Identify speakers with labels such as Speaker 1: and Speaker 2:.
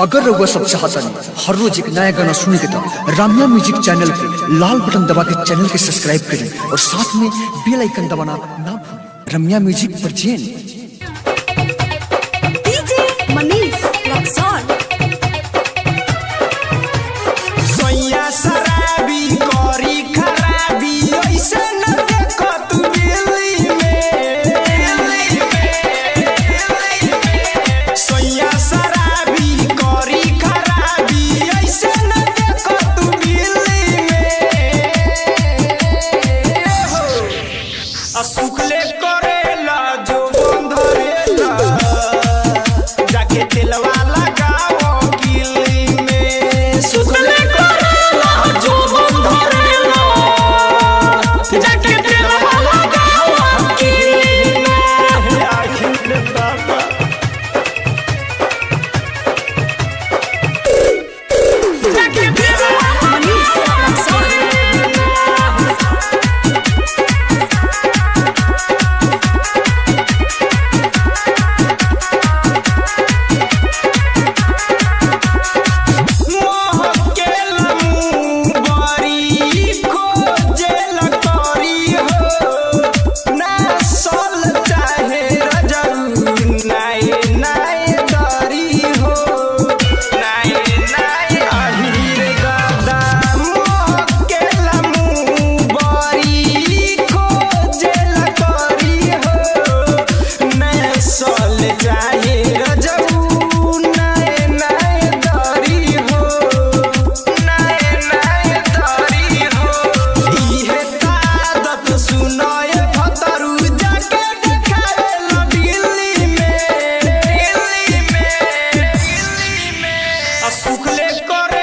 Speaker 1: अगर रउआ सब चाहतनी हर रोज एक नया गाना सुने के तो रम्या म्यूजिक चैनल के लाल बटन दबा के चैनल के सब्सक्राइब करें और साथ में बेल आइकन दबाना ना भूलें। Ramya music present
Speaker 2: DJ Manish Raxaul.
Speaker 3: सोया शराबी करी खराबी ऐसे न देखो तू दिल्ली में सोया शराबी करी खराबी ऐसे न देखो तू दिल्ली में सुखले करेला जो बंधरेला जाके तेलवा लगाओ गिल्ली में सुखले करेला जो बंधरेला जाके तेलवा लगाओ गिल्ली में आखिर बाबा
Speaker 2: डीजे मनीष रक्सौल।
Speaker 3: सुखले करे